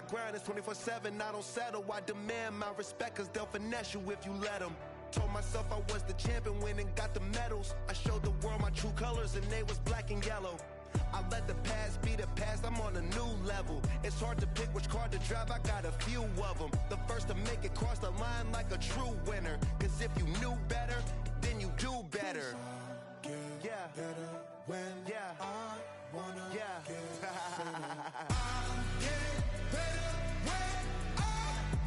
I grind, it's 24/7, I don't settle. I demand my respect, cause they'll finesse you if you let them. Told myself I was the champion, went and got the medals. I showed the world my true colors and they was black and yellow. I let the past be the past, I'm on a new level. It's hard to pick which car to drive, I got a few of them. The first to make it cross the line like a true winner. Cause if you knew better, then you do better. Yeah, better when I wanna get better. I'll get better when I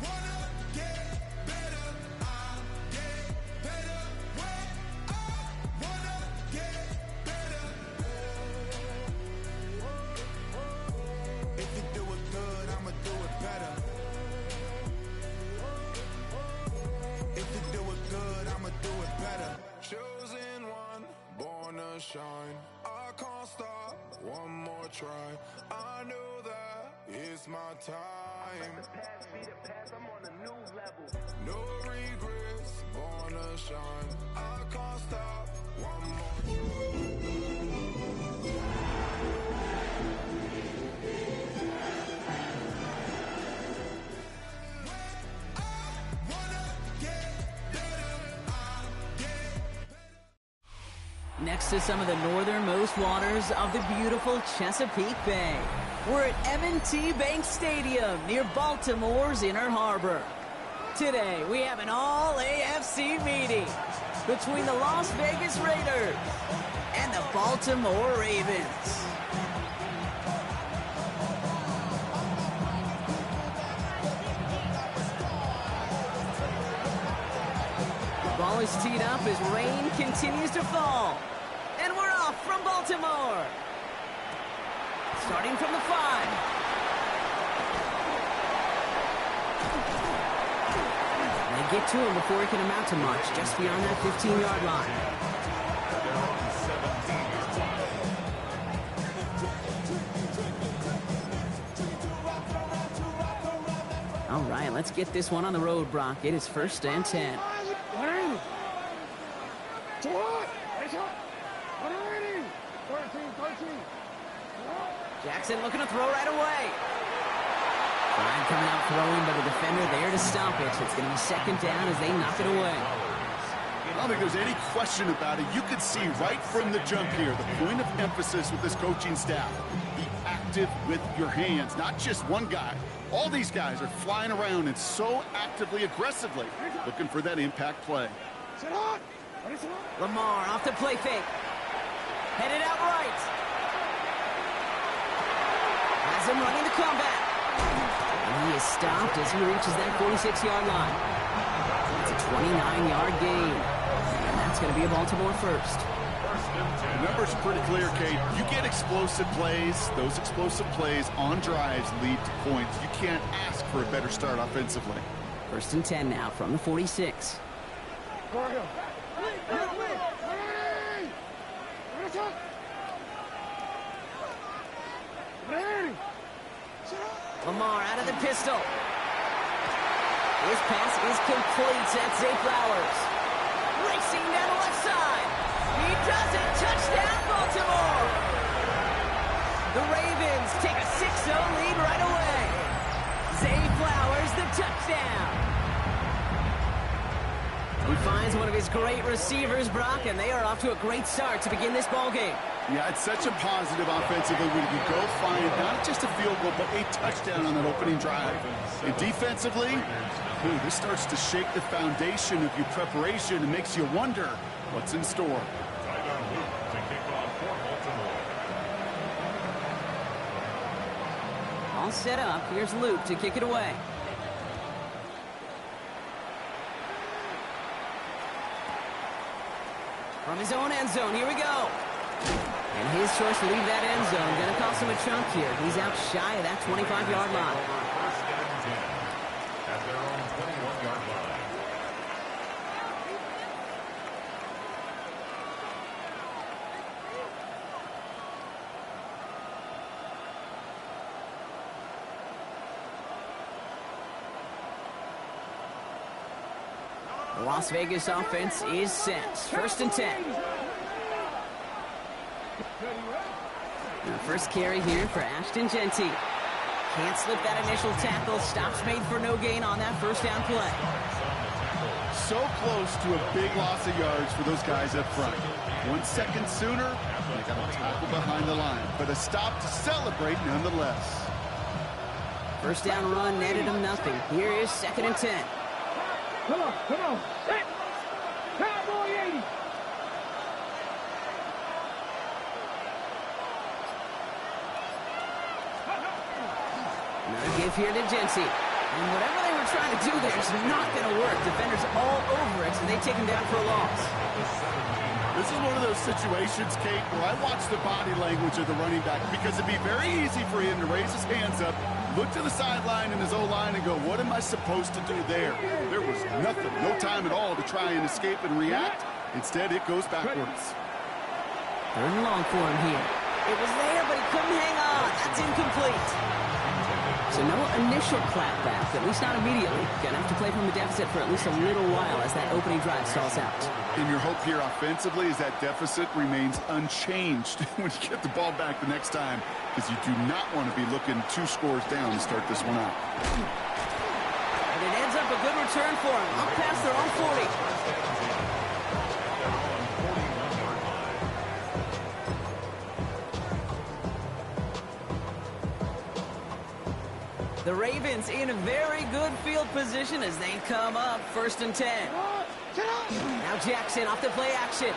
wanna get better. I'll get better when I wanna get better. If you do it good, I'ma do it better. If you do it good, I'ma do it better. Chosen one, born to shine. I can't stop, one more try. I know that it's my time. Let the past be the past, I'm on a new level. No regrets, born to shine. I can't stop, one more Next to some of the northernmost waters of the beautiful Chesapeake Bay, we're at M&T Bank Stadium near Baltimore's Inner Harbor. Today, we have an all-AFC meeting between the Las Vegas Raiders and the Baltimore Ravens. The ball is teed up as rain continues to fall. And we're off from Baltimore. Starting from the 5. They get to him before he can amount to much, just beyond that 15-yard line. All right, let's get this one on the road, Brock. It is 1st and 10. Jackson looking to throw right away. Ryan coming out throwing, but a defender there to stop it. It's going to be 2nd down as they knock it away. I don't think there's any question about it. You could see right from the jump here, the point of emphasis with this coaching staff. Be active with your hands, not just one guy. All these guys are flying around and so actively, aggressively looking for that impact play. Lamar off the play fake. Headed out right. Has him running the combat. And he is stopped as he reaches that 46-yard line. It's a 29-yard gain. And that's going to be a Baltimore first. The numbers are pretty clear, Kate. You get explosive plays. Those explosive plays on drives lead to points. You can't ask for a better start offensively. 1st and 10 now from the 46. Lamar out of the pistol. His pass is complete. That's Zay Flowers. Racing down the left side. He does it. Touchdown, Baltimore. The Ravens take a 6-0 lead right away. Zay Flowers, the touchdown. He finds one of his great receivers, Brock, and they are off to a great start to begin this ball game. Yeah, it's such a positive offensively when you go find not just a field goal, but a touchdown on that opening drive. And defensively, this starts to shake the foundation of your preparation and makes you wonder what's in store. All set up. Here's Luke to kick it away. From his own end zone, here we go. And his choice to leave that end zone going to cost him a chunk here. He's out shy of that 25-yard line. At their own 21-yard line. The Las Vegas offense is set. 1st and 10. The first carry here for Ashton Genty. Can't slip that initial tackle. Stops made for no gain on that first down play. So close to a big loss of yards for those guys up front. 1 second sooner, they got a tackle behind the line, but a stop to celebrate nonetheless. First down run netted him nothing. Here is 2nd and 10. Come on. Set. Cowboy 80. Another give here to Jency. And whatever they were trying to do there is not going to work. Defenders all over it, so they take him down for a loss. This is one of those situations, Kate, where I watch the body language of the running back because it'd be very easy for him to raise his hands up, look to the sideline in his O-line and go, what am I supposed to do there? There was nothing, no time at all to try and escape and react. Instead, it goes backwards. 3rd and long for him here. It was there, but he couldn't hang on. That's incomplete. So no initial clapback, at least not immediately. Gonna have to play from a deficit for at least a little while as that opening drive stalls out. And your hope here offensively is that deficit remains unchanged when you get the ball back the next time, because you do not want to be looking 2 scores down to start this one out. And it ends up a good return for him. Up past their own 40. The Ravens in a very good field position as they come up 1st and 10. Now Jackson off the play action.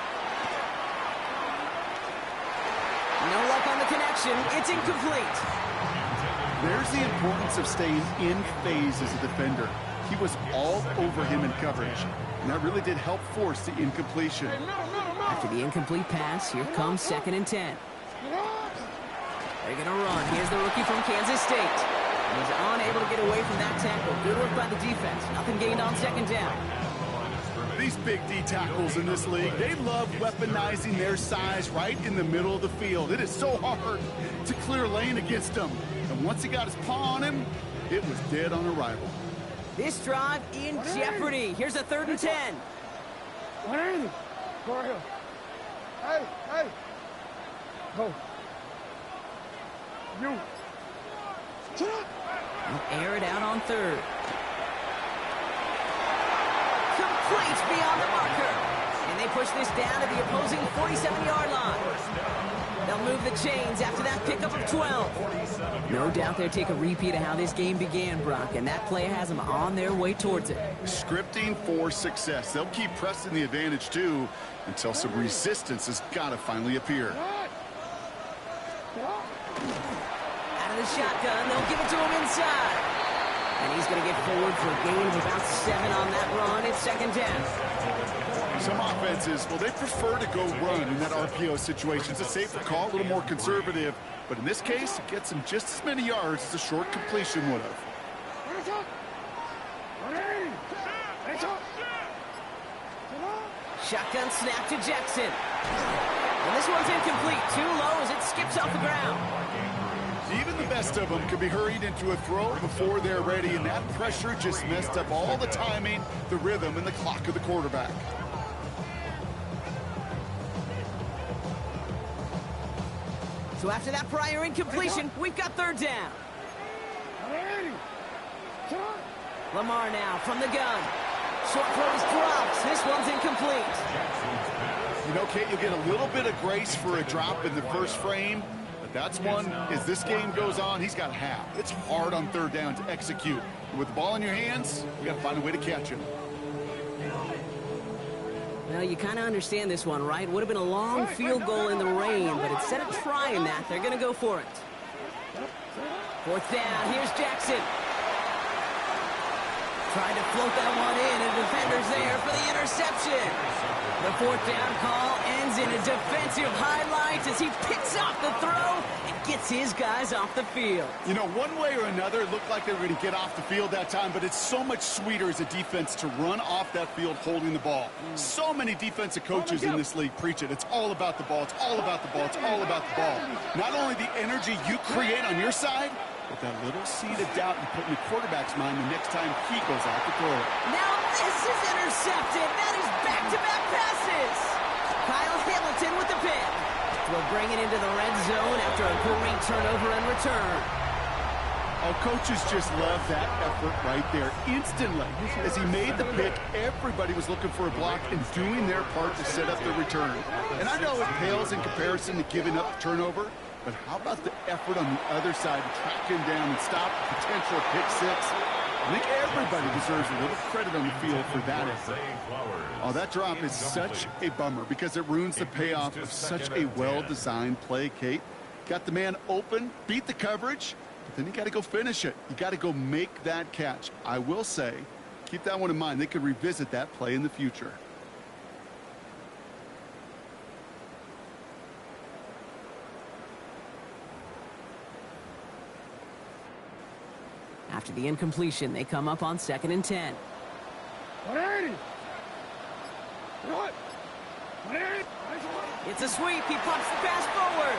No luck on the connection. It's incomplete. There's the importance of staying in phase as a defender. He was all over him in coverage, and that really did help force the incompletion. After the incomplete pass, here comes 2nd and 10. They're going to run. Here's the rookie from Kansas State. He's unable to get away from that tackle. Good work by the defense. Nothing gained on 2nd down. These big D tackles in this league, they love weaponizing their size right in the middle of the field. It is so hard to clear lane against them. And once he got his paw on him, it was dead on arrival. This drive in jeopardy. Here's a 3rd and 10. 180. Go ahead. Hey. Go. You. They'll air it out on 3rd. Complete beyond the marker. And they push this down to the opposing 47-yard line. They'll move the chains after that pickup of 12. No doubt they'll take a repeat of how this game began, Brock, and that play has them on their way towards it. Scripting for success. They'll keep pressing the advantage, too, until some resistance has got to finally appear. The shotgun, they'll give it to him inside. And he's going to get forward for a gain of about 7 on that run. It's 2nd down. Some offenses, well, they prefer to go run in that RPO situation. It's a safer call, a little more conservative. But in this case, it gets him just as many yards as a short completion would have. Shotgun snap to Jackson. And this one's incomplete. Too low as it skips off the ground. Even the best of them could be hurried into a throw before they're ready, and that pressure just messed up all the timing, the rhythm, and the clock of the quarterback. So after that prior incompletion, we've got 3rd down. Lamar now from the gun. Short throws drops. This one's incomplete. You know, Kate, you'll get a little bit of grace for a drop in the first frame. That's one, as this game goes on, he's got half. It's hard on 3rd down to execute. And with the ball in your hands, you got to find a way to catch him. Well, you kind of understand this one, right? Would have been a long field goal in the rain, but instead of trying that, they're going to go for it. 4th down, here's Jackson. Tried to float that one in, and defender's there for the interception. The 4th down call ends in a defensive highlight as he picks off the throw and gets his guys off the field. You know, one way or another, it looked like they were going to get off the field that time, but it's so much sweeter as a defense to run off that field holding the ball. So many defensive coaches in this league preach it. It's all about the ball. It's all about the ball. It's all about the ball. Not only the energy you create on your side, but that little seed of doubt you put in the quarterback's mind the next time he goes out to throw it. Now this is intercepted. That is back-to-back passes. Kyle Hamilton with the pick. We'll bring it into the red zone after a great turnover and return. Oh, coaches just love that effort right there. Instantly, as he made the pick, everybody was looking for a block and doing their part to set up the return. And I know it pales in comparison to giving up the turnover, but how about the effort on the other side to track him down and stop the potential pick six? I think everybody deserves a little credit on the field for that effort. Oh, that drop is such a bummer because it ruins the payoff of such a well-designed play, Kate. Got the man open, beat the coverage, but then you got to go finish it. You got to go make that catch. I will say, keep that one in mind. They could revisit that play in the future. After the incompletion, they come up on 2nd and 10. 180. What? 180. It's a sweep. He pumps the pass forward.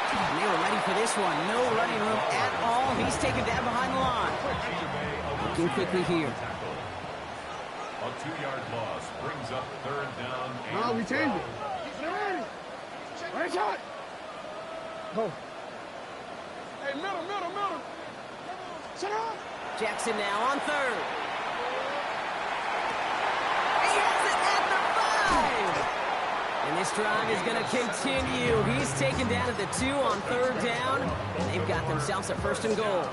And they were ready for this one. No running room at all. He's taken down behind the line. Looking quickly here. A 2-yard loss brings up 3rd down. No, we changed it. 180. Right shot. Go. Hey, middle. Shut up. Jackson now on 3rd. He has it at the 5. And this drive is going to continue. He's taken down at the 2 on 3rd down. And they've got themselves a 1st and goal.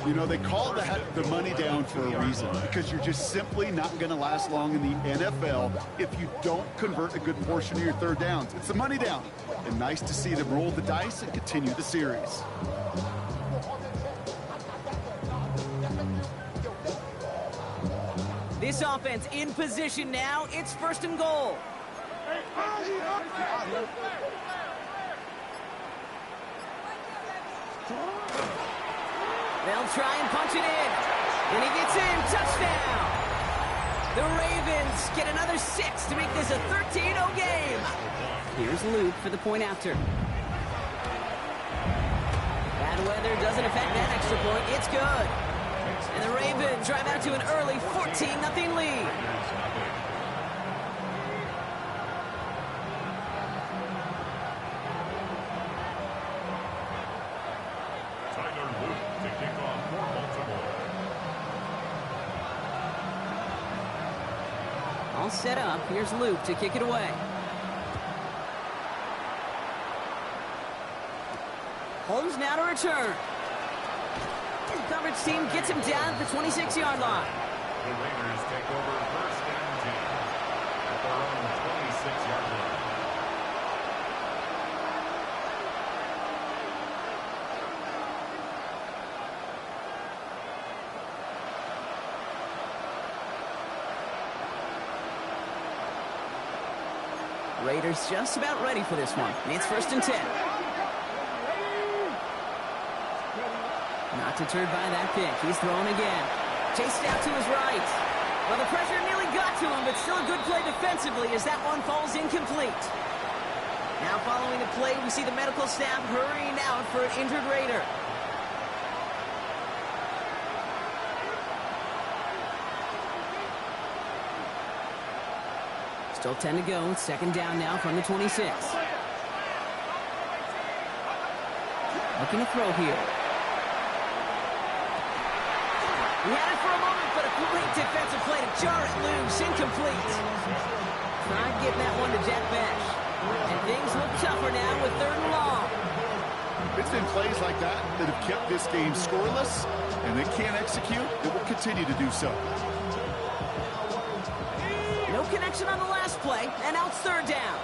You know, they call that the money down for a reason, because you're just simply not going to last long in the NFL if you don't convert a good portion of your 3rd downs. It's the money down. And nice to see them roll the dice and continue the series. This offense in position now. It's 1st and goal. They'll try and punch it in. And he gets in. Touchdown. The Ravens get another 6 to make this a 13-0 game. Here's Luke for the point after. Bad weather doesn't affect that extra point. It's good. And the Ravens drive out to an early 14-0 lead. All set up. Here's Luke to kick it away. Holmes now to return. Coverage team gets him down at the 26-yard line. The Raiders take over 1st and 10 at their own 26-yard line. Raiders just about ready for this one. It's 1st and 10. Not deterred by that pick. He's thrown again. Chased out to his right. Well, the pressure nearly got to him, but still a good play defensively as that one falls incomplete. Now following the play, we see the medical staff hurrying out for an injured Raider. Still 10 to go. 2nd down now from the 26. Looking to throw here. He had it for a moment, but a great defensive play to jar it loose. Incomplete. Trying to get that one to Jack Bash. And things look tougher now with 3rd and long. It's been plays like that that have kept this game scoreless, and they can't execute. It will continue to do so. No connection on the last play, and now it's 3rd down.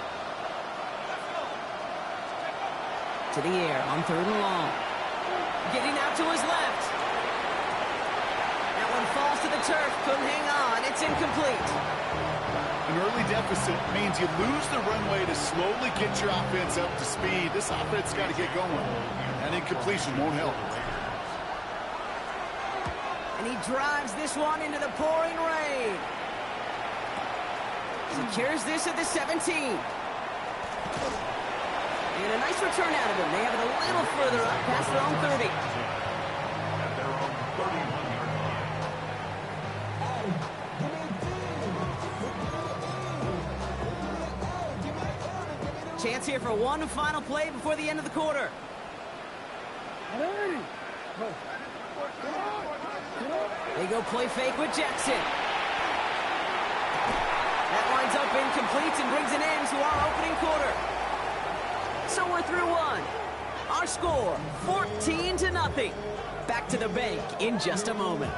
To the air on 3rd and long. Getting out to his left. That one falls to the turf. Couldn't hang on. It's incomplete. An early deficit means you lose the runway to slowly get your offense up to speed. This offense got to get going. That incompletion won't help. And he drives this one into the pouring rain. Secures this at the 17. And a nice return out of him. They have it a little further up past their own 30. At their own 31-yard line. Chance here for one final play before the end of the quarter. 180. They go play fake with Jackson. That lines up incomplete and brings an end to our opening quarter. So we're through one. Our score, 14-0. Back to the bank in just a moment.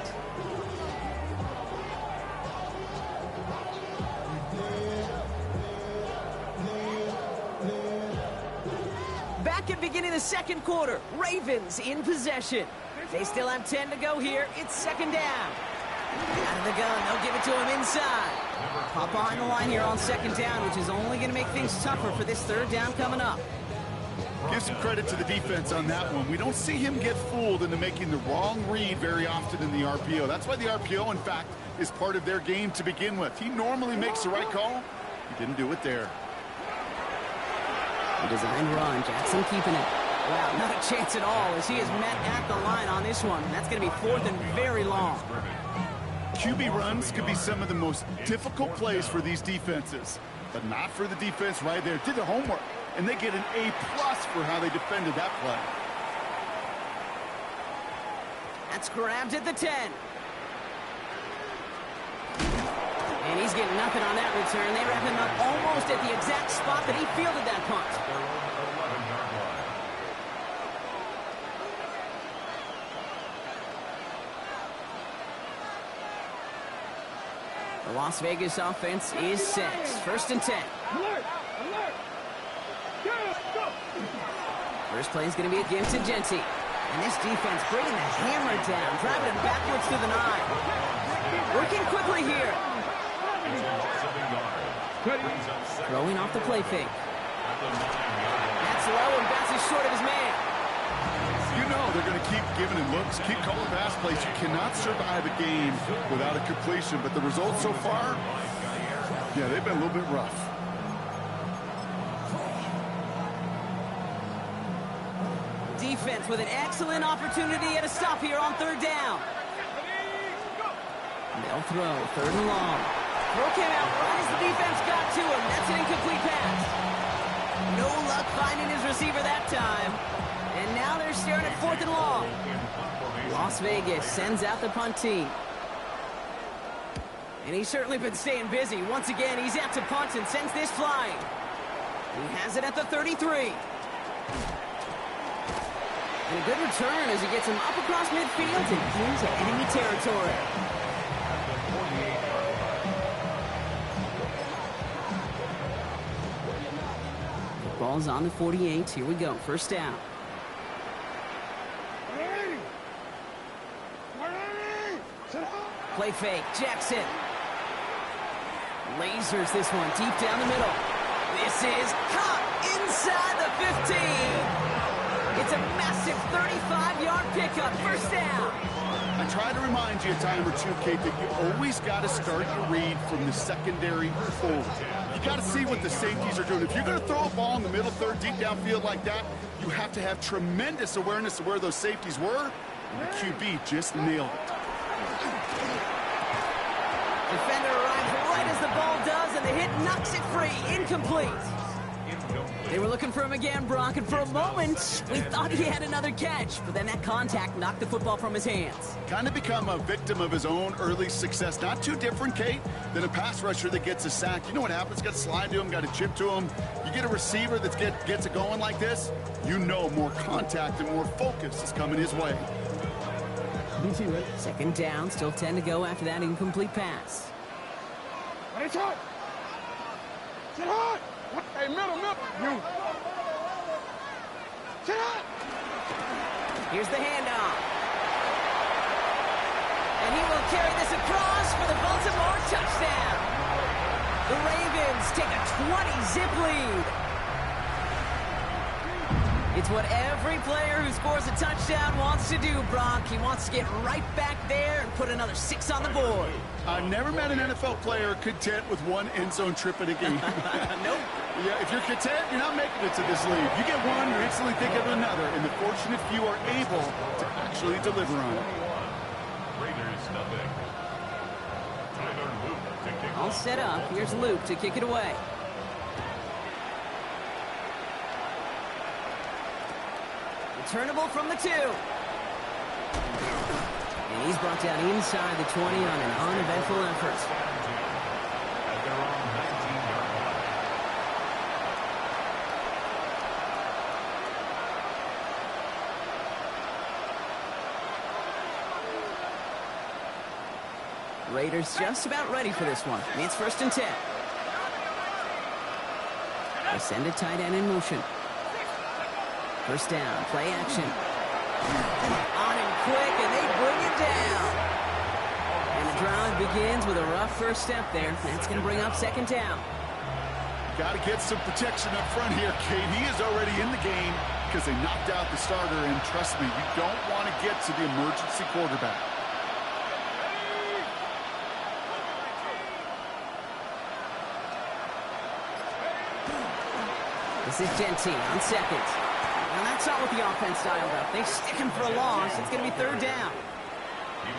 Back at beginning of the second quarter, Ravens in possession. They still have 10 to go here. It's second down. Out of the gun, they'll give it to him inside. Pop on the line here on second down, which is only going to make things tougher for this third down coming up. Give some credit to the defense on that one. We don't see him get fooled into making the wrong read very often in the RPO. That's why the RPO, in fact, is part of their game to begin with. He normally makes the right call. He didn't do it there. A designed run, Jackson keeping it. Wow, not a chance at all as he is met at the line on this one. That's going to be fourth and very long. QB runs could be some of the most difficult plays for these defenses, but not for the defense right there. Did the homework, and they get an A+ for how they defended that play. That's grabbed at the 10. And he's getting nothing on that return. They wrap him up almost at the exact spot that he fielded that punt. The Las Vegas offense is set. First and 10. First play is going to be against Genti. And this defense bringing the hammer down, driving him backwards through the 9. Working quickly here. Throwing off the play fake. That's low and bounces short of his man. You know they're going to keep giving him looks, keep calling pass plays. You cannot survive a game without a completion, but the results so far, yeah, they've been a little bit rough. Defense with an excellent opportunity at a stop here on third down. They'll throw, third and long. Throw came out right as the defense got to him. That's an incomplete pass. No luck finding his receiver that time. And now they're staring at fourth and long. Las Vegas sends out the punt team. And he's certainly been staying busy. Once again, he's out to punt and sends this flying. He has it at the 33. And a good return as he gets him up across midfield and into enemy territory. The ball's on the 48. Here we go. First down. Play fake. Jackson. Lasers this one deep down the middle. This is caught inside the 15. It's a massive 35-yard pickup. First down. I try to remind you a time or two, Kate, that you always got to start your read from the secondary forward. You got to see what the safeties are doing. If you're going to throw a ball in the middle third, deep downfield like that, you have to have tremendous awareness of where those safeties were. And the QB just nailed it. Defender arrives right as the ball does, and the hit knocks it free. Incomplete. They were looking for him again, Brock, and for a moment, we thought he had another catch. But then that contact knocked the football from his hands. Kind of become a victim of his own early success. Not too different, Kate, than a pass rusher that gets a sack. You know what happens? Got to slide to him, got to chip to him. You get a receiver that gets it going like this, you know more contact and more focus is coming his way. Second down, still 10 to go after that incomplete pass. It's hot. Sit hot. Hey, middle. You. Sit hot. Here's the handoff. And he will carry this across for the Baltimore touchdown. The Ravens take a 20-zip lead. It's what every player who scores a touchdown wants to do, Brock. He wants to get right back there and put another 6 on the board. I've never met an NFL player content with one end zone trip in a game. Nope. Yeah, if you're content, you're not making it to this league. You get one, you're instantly thinking of another, and the fortunate few are able to actually deliver on it. Raiders nothing. Tyler Luke to kick All off. set up. Here's Luke to kick it away. Returnable from the 2. He's brought down inside the 20 on an uneventful effort. At their own 19-yard line. Raiders just about ready for this one. It's 1st and 10. They send a tight end in motion. First down, play action. On him quick, and they bring it down. And the drive begins with a rough first step there. That's going to bring up 2nd down. Got to get some protection up front here, Kate. He is already in the game because they knocked out the starter, and trust me, you don't want to get to the emergency quarterback. This is Gentine on 2nd. And that's not what the offense dialed up. They stick him for a loss. It's going to be 3rd down.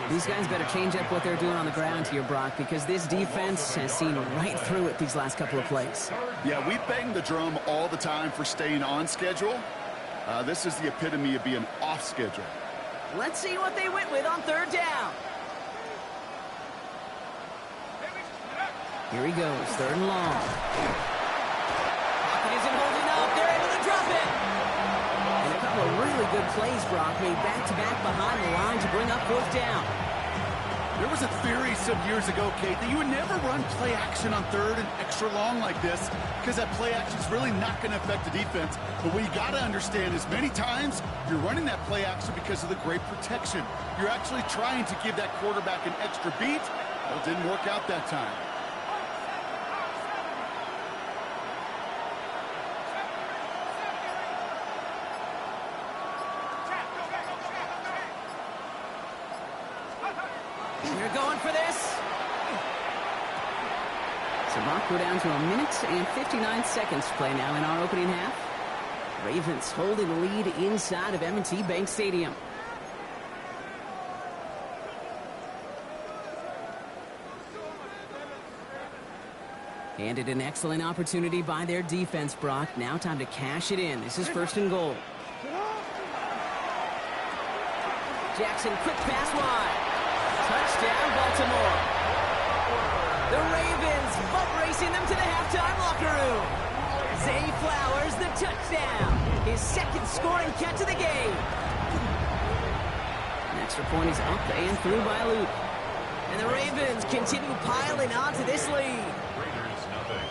These guys better change up what they're doing on the ground here, Brock, because this defense has seen right through it these last couple of plays. Yeah, we bang the drum all the time for staying on schedule. This is the epitome of being off schedule. Let's see what they went with on 3rd down. Here he goes, 3rd and long. Pocket isn't holding up. They're able to drop it. And a couple of really good plays, Brock, made back-to-back behind the line to bring up 4th down. There was a theory some years ago, Kate, that you would never run play action on 3rd and extra long like this because that play action is really not going to affect the defense. But what you got to understand is many times you're running that play action because of the great protection. You're actually trying to give that quarterback an extra beat. Well, it didn't work out that time. They're going for this. So Brock, we're down to 1 minute and 59 seconds to play now in our opening half. Ravens holding the lead inside of M&T Bank Stadium. Handed an excellent opportunity by their defense, Brock. Now time to cash it in. This is 1st and goal. Jackson, quick pass wide. Touchdown, Baltimore. The Ravens butt racing them to the halftime locker room. Zay Flowers, the touchdown. His 2nd scoring catch of the game. An extra point is up and through by Luke. And the Ravens continue piling on to this lead. Raiders, nothing.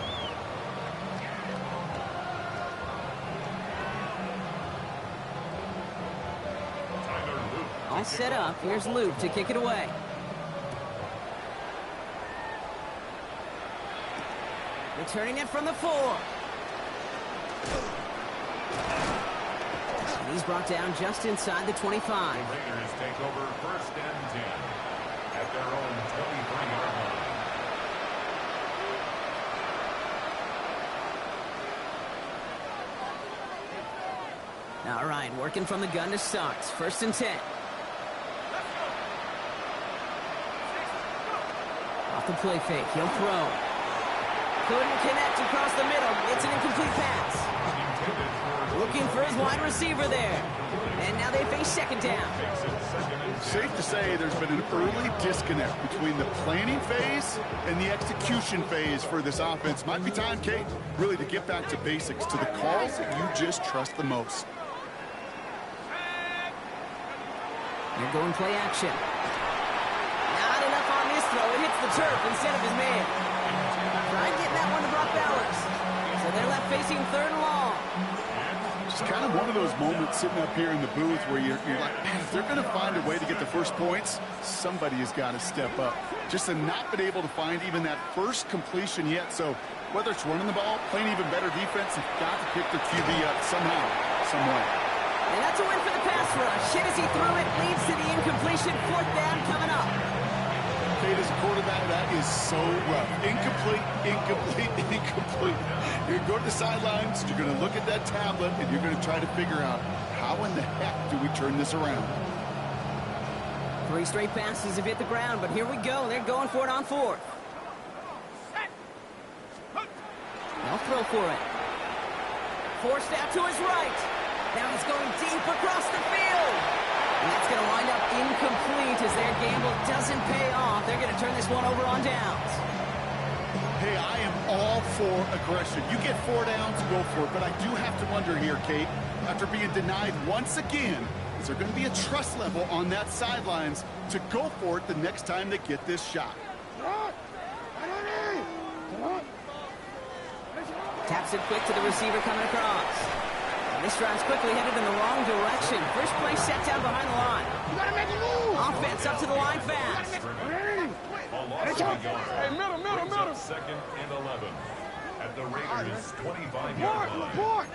Tyler Luke. All set up. Here's Luke to kick it away. Returning it from the 4. And he's brought down just inside the 25. The Raiders take over 1st and 10 at their own 23-yard line. All right, working from the gun to start. 1st and 10. Off the play fake, he'll throw. Couldn't connect across the middle. It's an incomplete pass. Looking for his wide receiver there. And now they face 2nd down. Safe to say there's been an early disconnect between the planning phase and the execution phase for this offense. Might be time, Kate, really to get back to basics, to the calls that you just trust the most. They're going play action. Not enough on this throw. It hits the turf instead of his man. Tried getting that one to Brock Bowers. So they're left facing 3rd and long. It's kind of one of those moments sitting up here in the booth where you're like, man, if they're going to find a way to get the first points, somebody has got to step up. Just to not been able to find even that first completion yet. So whether it's running the ball, playing even better defense, you've got to pick their QB up somehow, some way. And that's a win for the pass rush. Hit as he threw it, leads to the incompletion. 4th down coming up. Kate, as a quarterback, that is so rough. Incomplete, incomplete, incomplete. You're going to go to the sidelines, you're going to look at that tablet, and you're going to try to figure out how in the heck do we turn this around. 3 straight passes have hit the ground, but here we go. They're going for it on 4th. They'll throw for it. Forced out to his right. Now he's going deep across the field. And that's going to wind up incomplete as their gamble doesn't pay off. They're going to turn this one over on downs. Hey, I am all for aggression. You get 4 downs, go for it. But I do have to wonder here, Kate, after being denied once again, is there going to be a trust level on that sidelines to go for it the next time they get this shot? Taps it quick to the receiver coming across. And this drive's quickly headed in the wrong direction. First play set down behind the line. You gotta make it move. Offense up to the line fast. Hey, middle. Second and 11 at the Raiders' 25-yard line. Report.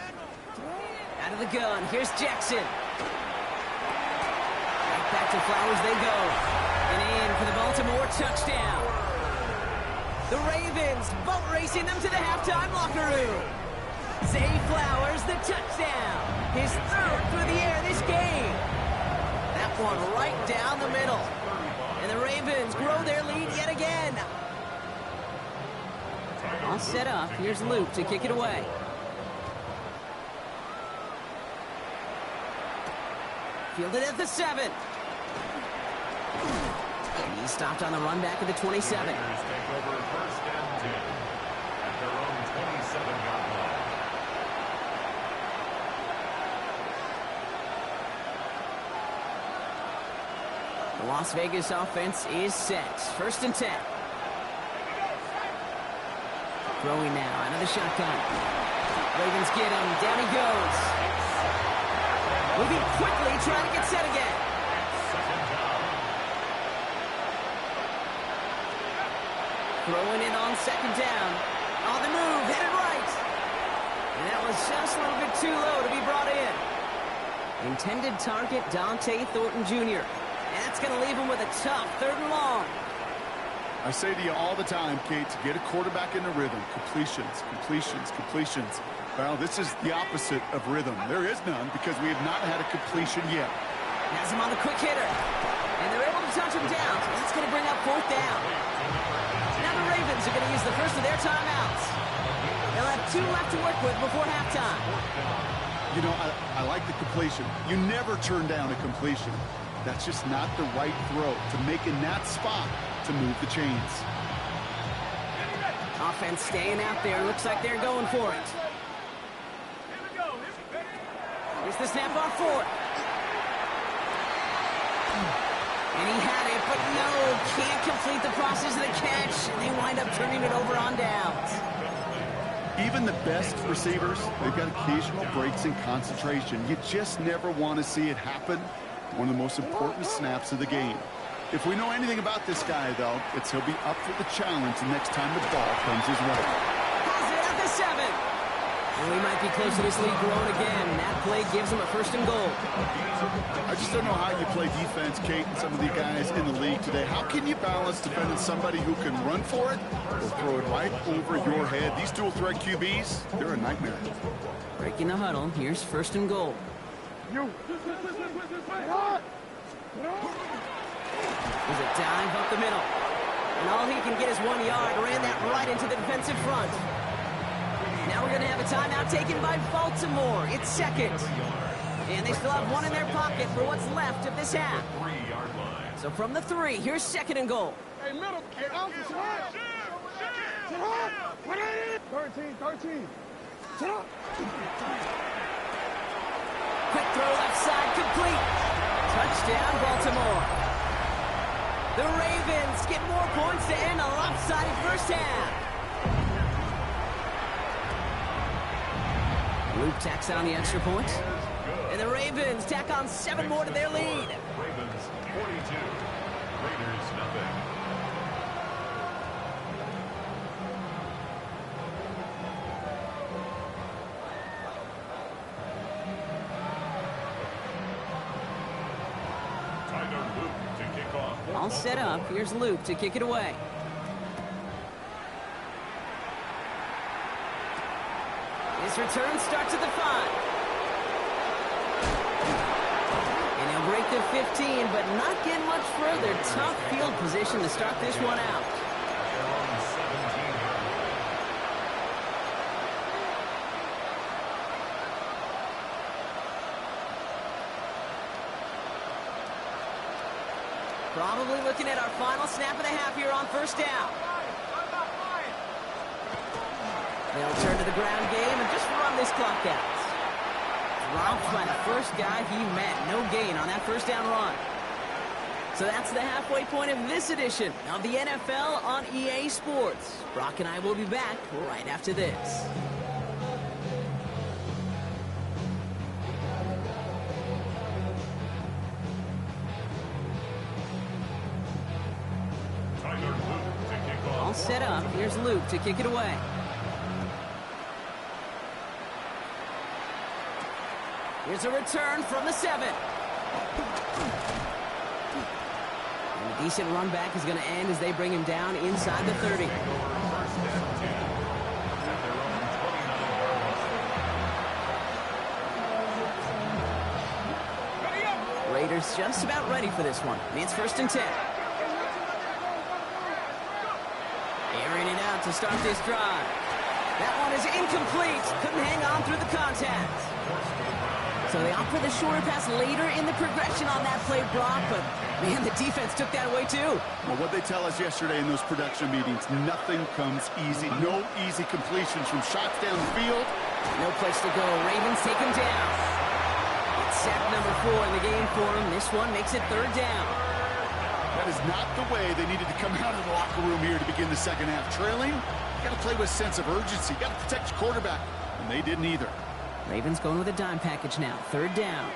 Out of the gun, here's Jackson. Right back to Flowers they go. And in for the Baltimore touchdown. The Ravens boat racing them to the halftime locker room. Zay Flowers, the touchdown. His third through the air this game. That one right down the middle. And the Ravens grow their lead yet again. All set up. Here's Luke to kick it away. Fielded at the 7. And he stopped on the run back at the 27. Raiders take over first and 10 at their own 27-yard line. The Las Vegas offense is set. First and 10. Throwing now out of the shotgun. Ravens get him. Down he goes. Moving quickly, trying to get set again. Throwing it on second down. On the move, headed right. And that was just a little bit too low to be brought in. Intended target, Dante Thornton Jr. And that's going to leave him with a tough 3rd and long. I say to you all the time, Kate, to get a quarterback in the rhythm, completions. Well, this is the opposite of rhythm. There is none because we have not had a completion yet. Has him on the quick hitter. And they're able to touch him down. And that's going to bring up 4th down. Now the Ravens are going to use the first of their timeouts. They'll have 2 left to work with before halftime. You know, I like the completion. You never turn down a completion. That's just not the right throw to make in that spot to move the chains. Offense staying out there. Looks like they're going for it. Here's the snap on 4th. And he had it, but no, can't complete the process of the catch. And they wind up turning it over on downs. Even the best receivers, they've got occasional breaks in concentration. You just never want to see it happen. One of the most important snaps of the game. If we know anything about this guy, though, it's he'll be up for the challenge the next time the ball comes his way. Has it at the 7. And we might be close to this lead growing again. That play gives him a 1st and goal. I just don't know how you play defense, Kate, and some of the guys in the league today. How can you balance defending somebody who can run for it or throw it right over your head? These dual threat QBs, they're a nightmare. Breaking the huddle. Here's 1st and goal. There's a dive up the middle. And all he can get is 1 yard. Ran that right into the defensive front. Now we're going to have a timeout taken by Baltimore. It's 2nd. And they still have 1 in their pocket for what's left of this half. So from the 3, here's 2nd and goal. Hey, middle. Hey, Alpha, sit up. Sit up. What is it? 13. Sit up. Quick throw left side, complete. Touchdown, Baltimore. The Ravens get more points to end a lopsided first half. Luke tacks on the extra point. And the Ravens tack on 7 more to their lead. Ravens 42, Raiders nothing. All set up. Here's Luke to kick it away. His return starts at the 5. And he'll break the 15, but not get much further. Tough field position to start this one out. Probably looking at our final snap of the half here on first down. They'll turn to the ground game and just run this clock out. Dropped by the first guy he met. No gain on that first down run. So that's the halfway point of this edition of the NFL on EA Sports. Brock and I will be back right after this. All set up. Here's Luke to kick it away. Here's a return from the 7. And a decent run back is going to end as they bring him down inside the 30. Raiders just about ready for this one. It's 1st and 10. Airing it out to start this drive. That one is incomplete. Couldn't hang on through the contact. So they opt for the shorter pass later in the progression on that play, Brock, but man, the defense took that away too. Well, what they tell us yesterday in those production meetings, nothing comes easy. No easy completions from shots down the field. No place to go. Ravens take him down. It's sack number 4 in the game for him. This one makes it 3rd down. That is not the way they needed to come out of the locker room here to begin the second half. Trailing, you got to play with a sense of urgency. You got to protect your quarterback, and they didn't either. Ravens going with a dime package now. 3rd down.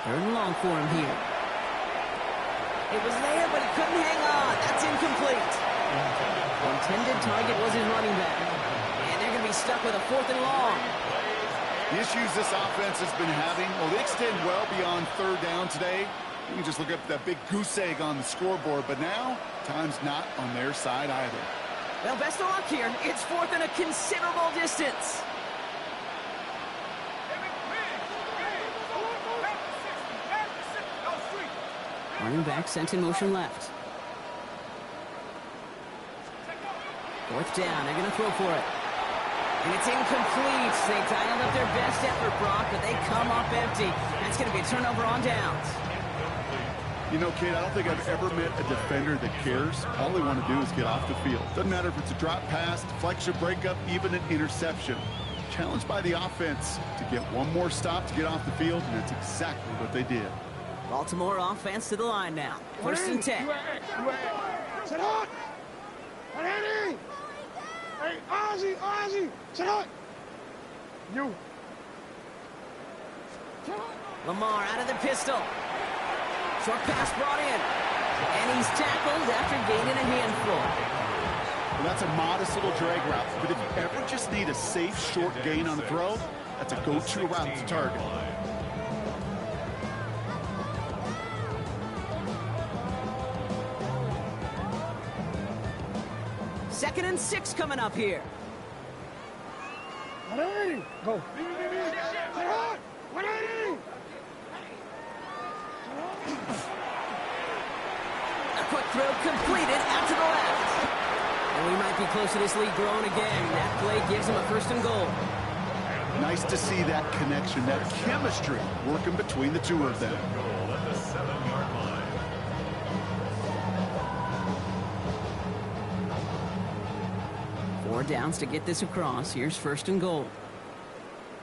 3rd and long for him here. It was there, but he couldn't hang on. That's incomplete. The intended target was his running back. And they're going to be stuck with a 4th and long. The issues this offense has been having, well, they extend well beyond 3rd down today. You can just look up that big goose egg on the scoreboard, but now, time's not on their side either. Well, best of luck here. It's 4th and a considerable distance. Running back sent in motion left. 4th down. They're going to throw for it. And it's incomplete. They dialed up their best effort, Brock, but they come up empty. That's going to be a turnover on downs. You know, kid, I don't think I've ever met a defender that cares. All they want to do is get off the field. Doesn't matter if it's a drop pass, deflection, breakup, even an interception. Challenged by the offense to get one more stop to get off the field, and that's exactly what they did. Baltimore offense to the line now. 1st and 10. Sit up! Ready! Hey, Ozzy! Sit up! You! Lamar out of the pistol. Short pass brought in. And he's tackled after gaining a handful. Well, that's a modest little drag route. But if you ever just need a safe, short gain on a throw, that's a go-to route to target. Second and 6 coming up here. Ready! Go! Sit up! Ready! A quick throw completed out to the left. And we might be close to this lead growing again. That play gives him a 1st and goal. Nice to see that connection, that chemistry working between the two of them. Goal at the 7-yard line. 4 downs to get this across. Here's 1st and goal.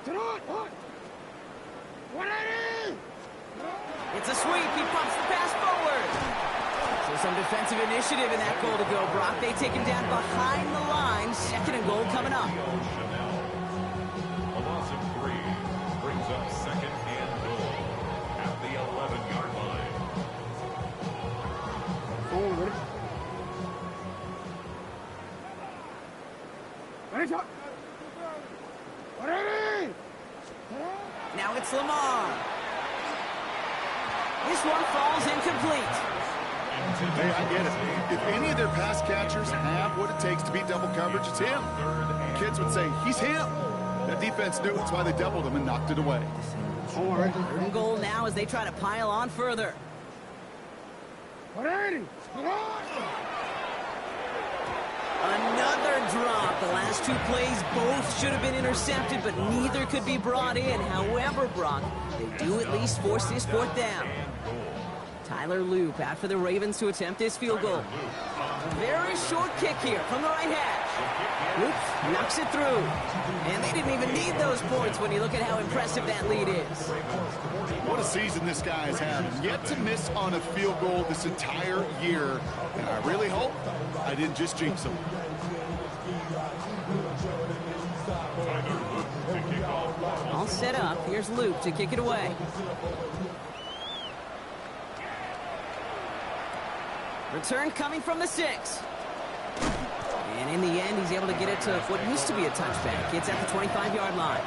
Sit up! Ready! It's a sweep. He pumps the pass forward. So some defensive initiative in that goal to go, Brock. They take him down behind the line. 2nd and goal coming up. A loss of 3 brings up 2nd and goal at the 11-yard line. Oh, ready? Ready, talk! Ready! Now it's Lamar. This one falls incomplete. Hey, I get it. If any of their pass catchers have what it takes to beat double coverage, it's him. Kids would say, he's him. That defense knew it's why they doubled him and knocked it away. All right. 3rd and goal now as they try to pile on further. Ready! Another drop. The last 2 plays both should have been intercepted, but neither could be brought in. However, Brock, they do at least force this 4th down. Tyler Loop out for the Ravens to attempt this field goal. A very short kick here from the right hash. Loop knocks it through. And they didn't even need those points when you look at how impressive that lead is. What a season this guy has had. Yet to miss on a field goal this entire year. And I really hope I didn't just jinx him. All set up. Here's Loop to kick it away. Return coming from the 6. And in the end, he's able to get it to what used to be a touchback. It's at the 25-yard line.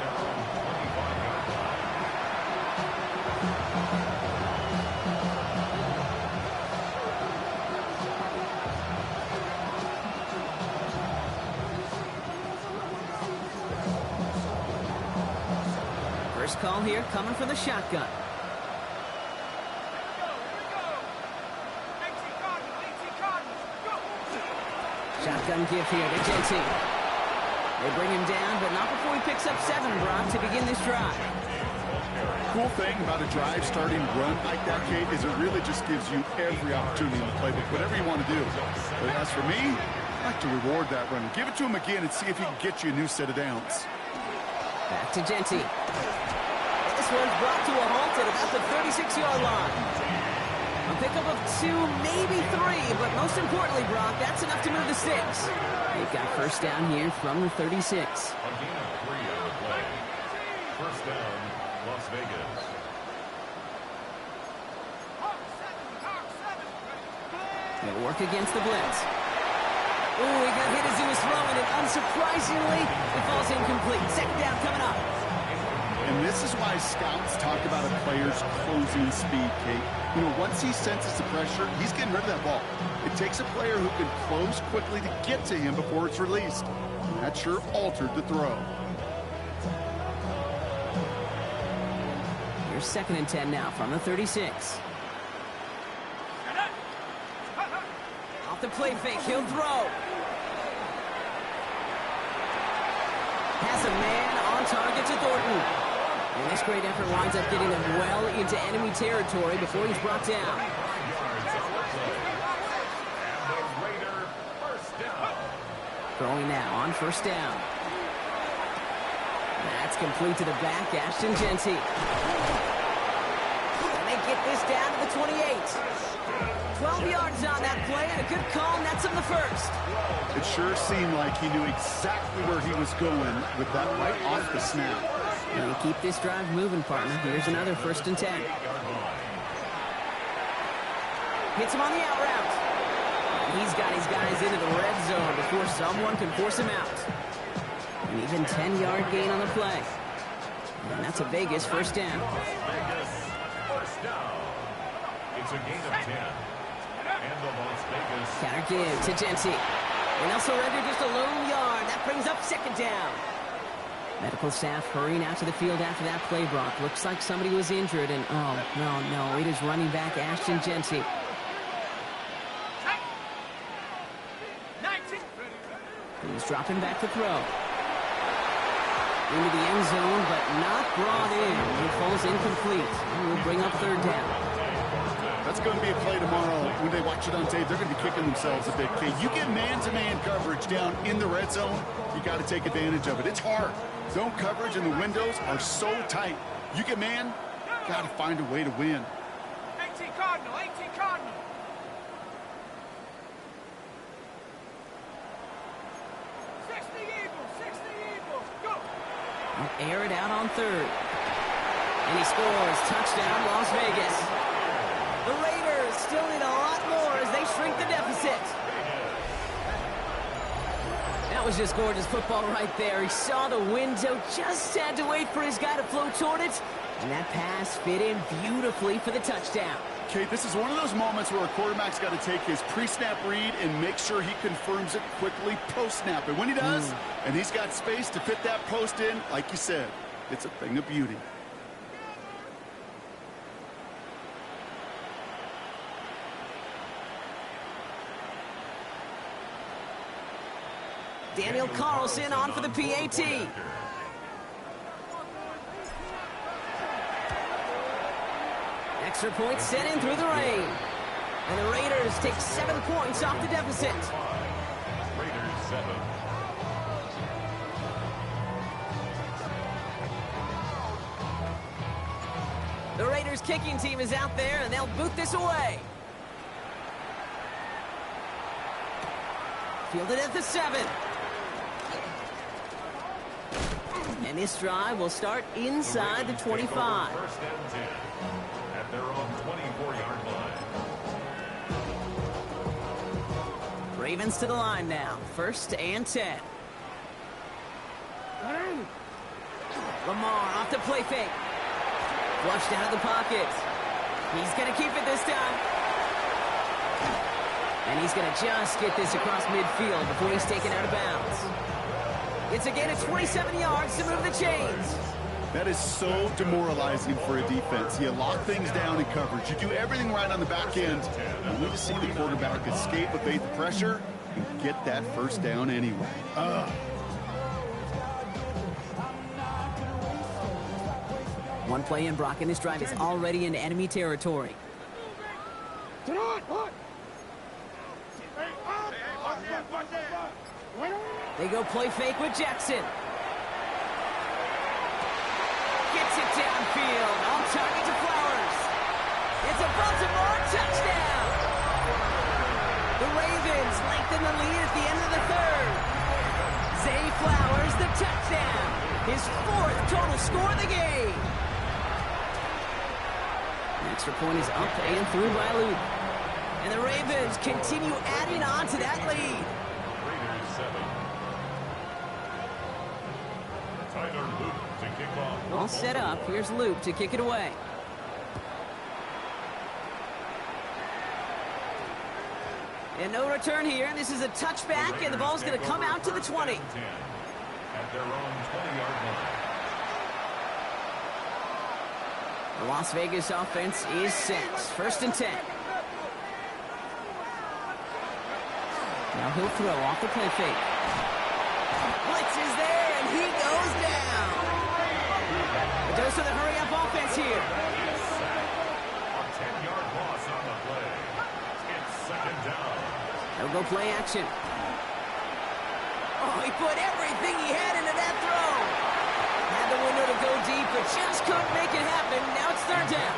First call here coming from the shotgun. Shotgun give here to Genty. They bring him down, but not before he picks up 7, Brock, to begin this drive. Cool thing about a drive starting run like that, Kate, is it really just gives you every opportunity in the playbook, whatever you want to do. But as for me, I like to reward that run. Give it to him again and see if he can get you a new set of downs. Back to Genty. This one's brought to a halt at about the 36-yard line. A pickup of 2, maybe 3, but most importantly, Brock, that's enough to move the 6. They've got first down here from the 36. A gain of 3 on the play. First down, Las Vegas. They'll work against the blitz. Ooh, he got hit as he was throwing it. Unsurprisingly, it falls incomplete. Second down coming up. And this is why scouts talk about a player's closing speed, Kate. You know, once he senses the pressure, he's getting rid of that ball. It takes a player who can close quickly to get to him before it's released. And that sure altered the throw. Here's 2nd and 10 now from the 36. Off the play fake, he'll throw. Has a man on target to Thornton. And this great effort winds up getting him well into enemy territory before he's brought down. Throwing now on first down. That's complete to the back, Ashton Genty. And they get this down to the 28. 12 yards on that play, and a good call nets him the first. It sure seemed like he knew exactly where he was going with that right off the snap. And you keep this drive moving, partner. Here's another 1st and 10. Hits him on the out route. And he's got his guys into the red zone before someone can force him out. An even 10-yard gain on the play. And that's a Vegas first down. Vegas first down. It's a gain of 10. And the Las Vegas. Counter give to Genty. And they'll surrender just a lone yard. That brings up 2nd down. Medical staff hurrying out to the field after that play, Brock. Looks like somebody was injured, and oh, no, it is running back Ashton Genty. He's dropping back to throw. Into the end zone, but not brought in. It falls incomplete. And we'll bring up 3rd down. That's going to be a play tomorrow. When they watch it on tape, they're going to be kicking themselves a bit. Okay, you get man-to-man coverage down in the red zone, you got to take advantage of it. It's hard. Zone coverage and the windows are so tight. You get man, got to find a way to win. 18 Cardinal, 18 Cardinal. 60 Eagles, go. He'll air it out on 3rd. And he scores. Touchdown, Las Vegas. The Raiders still need a lot more as they shrink the deficit. That was just gorgeous football right there. He saw the window, just had to wait for his guy to flow toward it. And that pass fit in beautifully for the touchdown. Kate, this is one of those moments where a quarterback's got to take his pre-snap read and make sure he confirms it quickly post-snap. And when he does, and he's got space to fit that post in, like you said, it's a thing of beauty. Daniel Carlson on for the PAT. Extra point sent in through the rain. And the Raiders take 7 points off the deficit. Raiders 7. The Raiders kicking team is out there, and they'll boot this away. Fielded at the 7. And this drive will start inside the 25. First and 10 at their own 24-yard line. Ravens to the line now. 1st and 10. Lamar off the play fake. Flushed out of the pocket. He's going to keep it this time. And he's going to just get this across midfield before he's taken out of bounds. It's again at 27 yards to move the chains. That is so demoralizing for a defense. You lock things down in coverage. You do everything right on the back end. You need to see the quarterback escape, evade the pressure, and get that first down anyway. One play in, Brock, and this drive is already in enemy territory. They go play fake with Jackson. Gets it downfield. On target to Flowers. It's a Baltimore touchdown. The Ravens lengthen the lead at the end of the 3rd. Zay Flowers, the touchdown. His 4th total score of the game. The extra point is up and through by Luke. And the Ravens continue adding on to that lead. Raiders 7. Tyler Luke to kick off. All set up. Here's Luke to kick it away. And no return here. This is a touchback, and the ball's going to come out to the 20. 10 at their own 20-yard line. The Las Vegas offense is set. 1st and 10. Now he'll throw off the play fake. Blitz is there, and he goes down. A dose of the hurry-up offense here. A 10-yard loss on the play. It's 2nd down. They'll go play action. Oh, he put everything he had into that throw. Had the window to go deep, but just couldn't make it happen. Now it's 3rd down.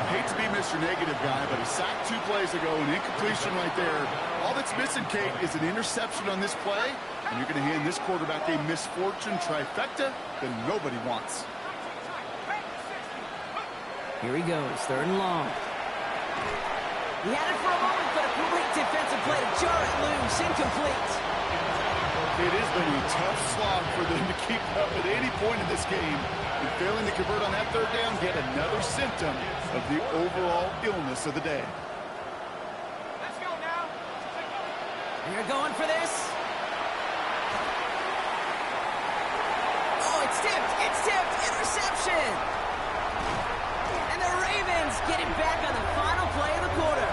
I hate to be Mr. Negative guy, but he sacked 2 plays ago, an incompletion right there. All that's missing, Kate, is an interception on this play, and you're going to hand this quarterback a misfortune trifecta that nobody wants. Here he goes, 3rd and long. He had it for a moment, but a great defensive play to jar it loose, incomplete. It has been a tough slog for them to keep up at any point in this game. And failing to convert on that 3rd down, get another symptom of the overall illness of the day. Let's go now. They're going for this. Oh, it's tipped. It's tipped. Interception. And the Ravens get it back on the final play of the quarter.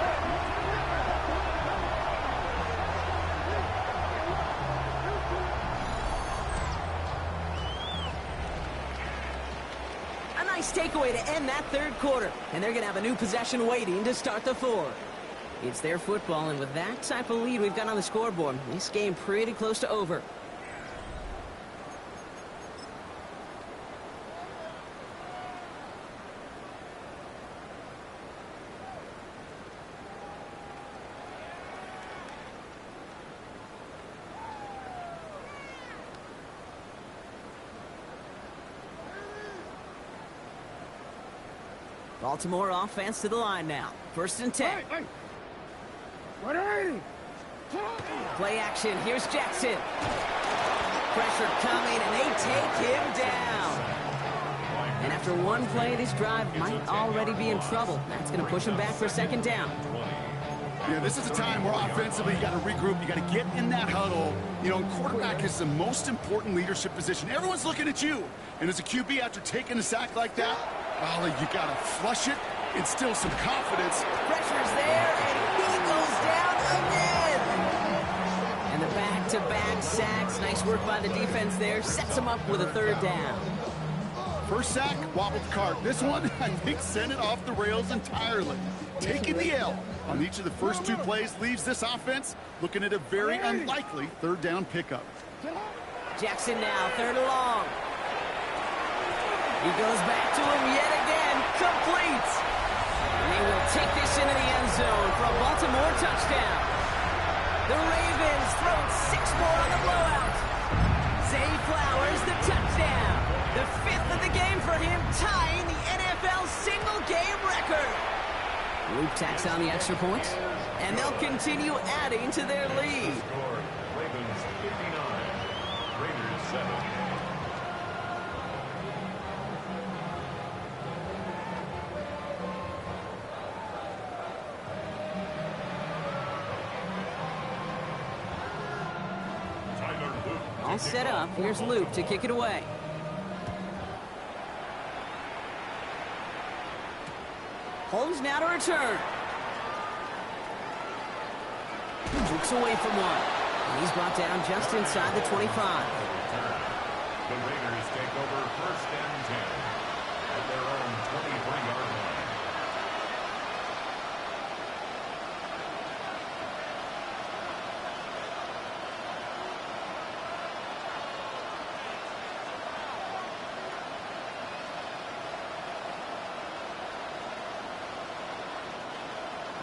A nice takeaway to end that 3rd quarter. And they're going to have a new possession waiting to start the 4th. It's their football, and with that type of lead we've got on the scoreboard, this game pretty close to over. Baltimore offense to the line now. 1st and 10. Hey. Ready? Play action. Here's Jackson. Pressure coming, and they take him down. And after one play, this drive might already be in trouble. That's going to push him back for 2nd down. Yeah, this is a time where offensively you got to regroup. You got to get in that huddle. You know, quarterback is the most important leadership position. Everyone's looking at you. And as a QB, after taking a sack like that, well, you got to flush it, instill some confidence. Pressure's there, and he goes down again. And the back-to-back sacks. Nice work by the defense there. Sets him up with a 3rd down. First sack, wobbled the cart. This one, I think, sent it off the rails entirely. Taking the L on each of the first 2 plays leaves this offense looking at a very unlikely third down pickup. Jackson now, 3rd and long. He goes back to him yet again, complete. And they will take this into the end zone for a Baltimore touchdown. The Ravens throw 6 more on the blowout. Zay Flowers, the touchdown. The 5th of the game for him, tying the NFL single-game record. Luke tacks on the extra point, and they'll continue adding to their lead. Ravens 59, Raiders 7. All set up. Here's Luke to kick it away. Holmes now to return. Jukes away from one. And he's brought down just inside the 25. The Raiders take over 1st and 10 at their own 23-yard line.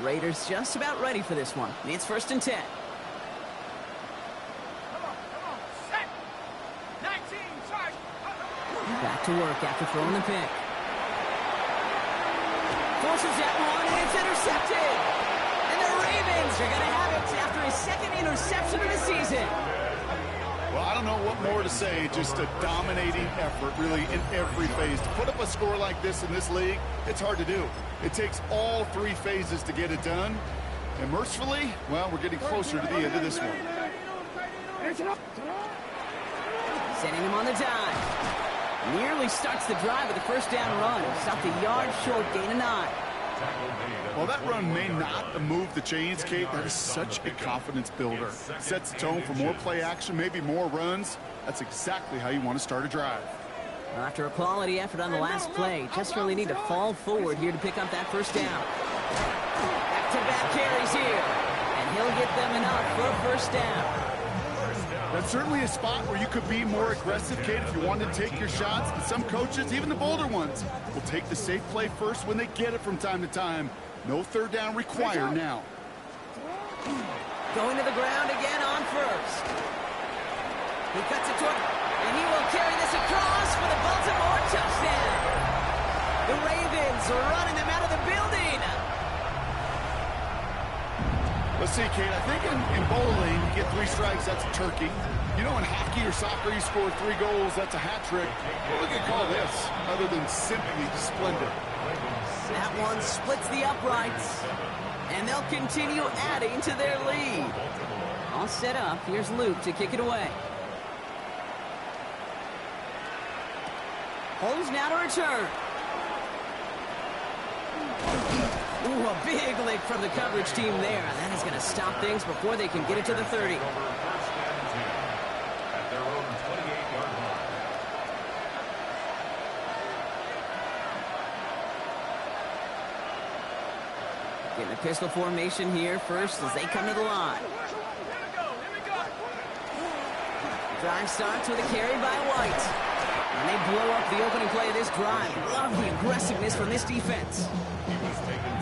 Raiders just about ready for this one. It's 1st and 10. Come on, set. 19, charge. Back to work after throwing the pick. Forces that one, and it's intercepted. And the Ravens are going to have it after his 2nd interception of the season. Well, I don't know what more to say. Just a dominating effort, really, in every phase. To put up a score like this in this league, it's hard to do. It takes all 3 phases to get it done. And mercifully, well, we're getting closer to the end of this one. Sending him on the dive. Nearly starts the drive with a 1st down run. Stopped a yard short, gain of 9. Well, that run may not move the chains, Kate. That is such a confidence builder. Sets the tone for more play action, maybe more runs. That's exactly how you want to start a drive. After a quality effort on the last play, just really need to fall forward here to pick up that 1st down. Back-to-back carries here, and he'll get them enough for a 1st down. That's certainly a spot where you could be more aggressive, Kate, if you wanted to take your shots. And some coaches, even the bolder ones, will take the safe play first when they get it from time to time. No 3rd down required now. Going to the ground again on 1st. He cuts it toward, and he will carry this across for the Baltimore touchdown. The Ravens are running them out of the building. Let's see, Kate, I think in bowling, you get 3 strikes, that's a turkey. You know, in hockey or soccer, you score 3 goals, that's a hat trick. What would you call this, other than simply splendid? That one splits the uprights, and they'll continue adding to their lead. All set up. Here's Luke to kick it away. Holmes now to return. Ooh, a big lick from the coverage team there. That is going to stop things before they can get it to the 30. At their own 28-yard line. Getting a pistol formation here first as they come to the line. Drive starts with a carry by White. And they blow up the opening play of this drive. Love the aggressiveness from this defense.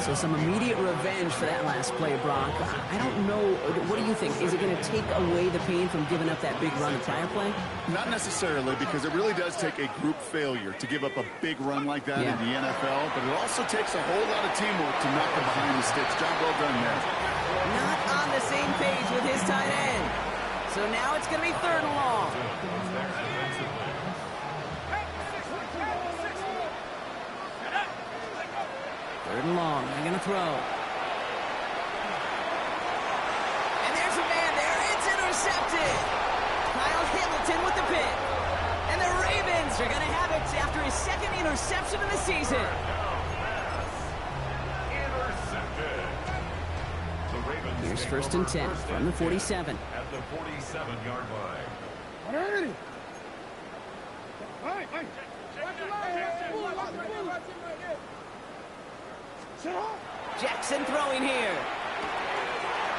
So some immediate revenge for that last play, Brock. I don't know. What do you think? Is it going to take away the pain from giving up that big run the prior play? Not necessarily, because it really does take a group failure to give up a big run like that in the NFL. But it also takes a whole lot of teamwork to knock them behind the sticks. Job well done there. Not on the same page with his tight end. So now it's going to be 3rd and long. 3rd and long. They're going to throw. And there's a man there. It's intercepted. Kyle Hamilton with the pick. And the Ravens are going to have it after his 2nd interception of the season. Intercepted. The Ravens Here's 1st and 10 from the 47. At the 47-yard line. Hey! Jackson throwing here.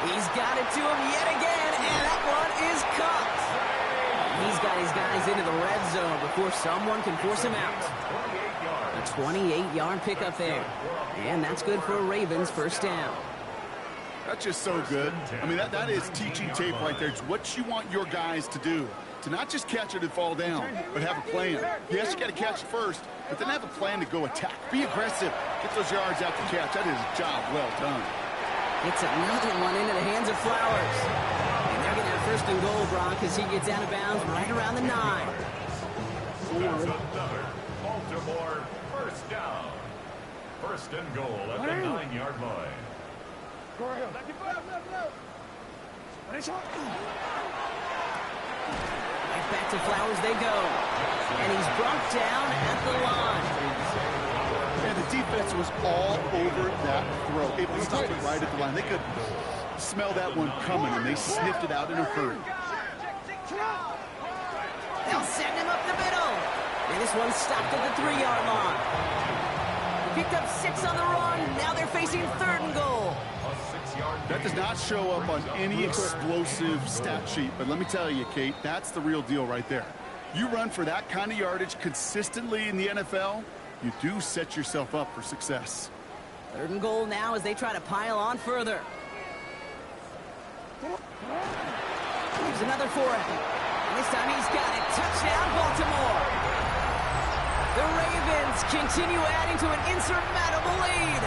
He's got it to him yet again, and that one is caught. He's got his guys into the red zone before someone can force him out. A 28-yard pickup there. And that's good for a Ravens first down. That's just so good. I mean, that is teaching tape right there. It's what you want your guys to do. To not just catch it and fall down, but have a plan. Yes, you got to catch it first, but then have a plan to go attack. Be aggressive. Get those yards after catch. That is a job well done. It's another one into the hands of Flowers. And they're going to have first and goal, Brock, as he gets out of bounds right around the 9. That's another Baltimore first down. First and goal at the 9-yard line. Right back to Flowers they go. And he's brought down at the line. And the defense was all over that throw. Able to stop it right at the line. They could smell that one coming, and they sniffed it out in a hurry. They'll send him up the middle. And this one stopped at the 3-yard line. He picked up 6 on the run. Now they're facing third and goal. That does not show up on any explosive stat sheet, but let me tell you, Kate, that's the real deal right there. You run for that kind of yardage consistently in the NFL, you do set yourself up for success. Third and goal now as they try to pile on further. Here's another for him. And this time he's got it. Touchdown, Baltimore. The Ravens continue adding to an insurmountable lead.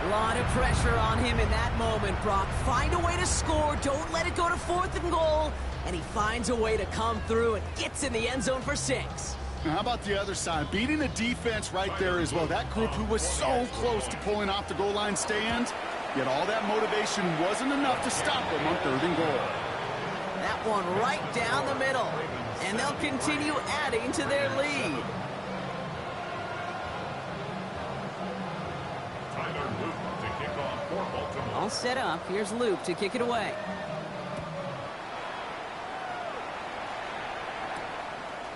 A lot of pressure on him in that moment, Brock. Find a way to score. Don't let it go to fourth and goal. And he finds a way to come through and gets in the end zone for 6. Now, how about the other side? Beating the defense right there as well. That group who was so close to pulling off the goal line stand, yet all that motivation wasn't enough to stop them on third and goal. That one right down the middle. And they'll continue adding to their lead. All set up. Here's Luke to kick it away.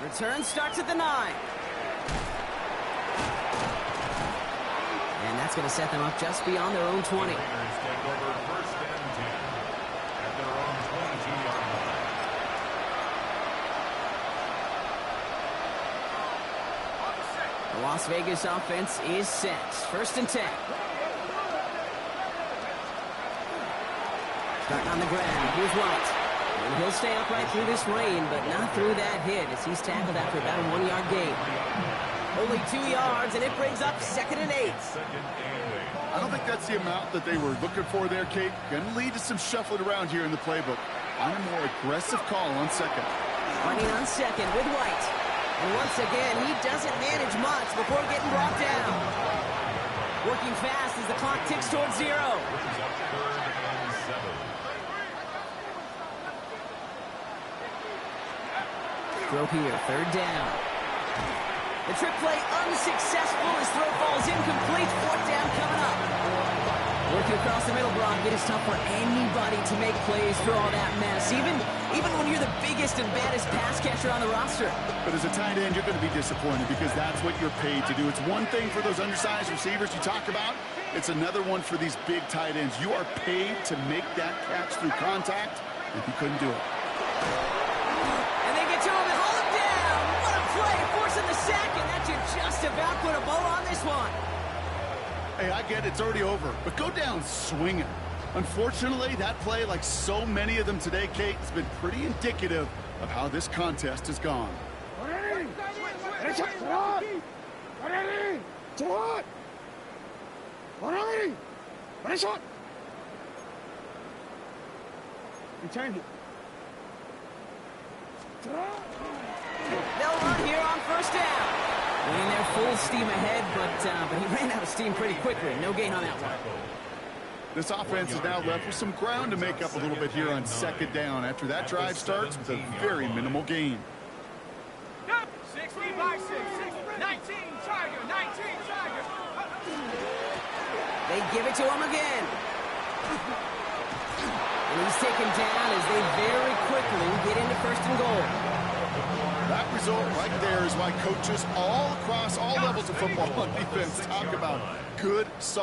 Return starts at the 9. And that's going to set them up just beyond their own 20. The Las Vegas offense is set. First and 10. Starting on the ground, here's White. And he'll stay upright through this rain, but not through that hit as he's tackled after about a 1-yard gain. Only 2 yards, and it brings up 2nd and 8. I don't think that's the amount that they were looking for there, Kate. Going to lead to some shuffling around here in the playbook. On a more aggressive call on second. Running on second with White. And once again, he doesn't manage much before getting brought down. Working fast as the clock ticks towards 0. Throw here, third down. The trick play unsuccessful. His throw falls incomplete. Fourth down coming up. Working across the middle, Brock. It is tough for anybody to make plays through all that mess, even when you're the biggest and baddest pass catcher on the roster. But as a tight end, you're going to be disappointed because that's what you're paid to do. It's one thing for those undersized receivers you talk about. It's another one for these big tight ends. You are paid to make that catch through contact, and he couldn't do it. And they get to him and haul him down. What a play, forcing the sack, and that should just about put a bow on this one. Hey, I get it, it's already over, but go down swinging. Unfortunately, that play, like so many of them today, Kate, has been pretty indicative of how this contest has gone. Change it. They'll run here on first down. Winning their full steam ahead, but he ran out of steam pretty quickly. No gain on that one. This offense is now left with some ground to make up a little bit here on second down after that drive starts with a very minimal gain. 16 by 6, 19 Tiger, 19 Tiger. They give it to him again. And he's taken down as they very quickly get into first and goal. That result right there is why coaches all across all levels of football and defense talk about good, solid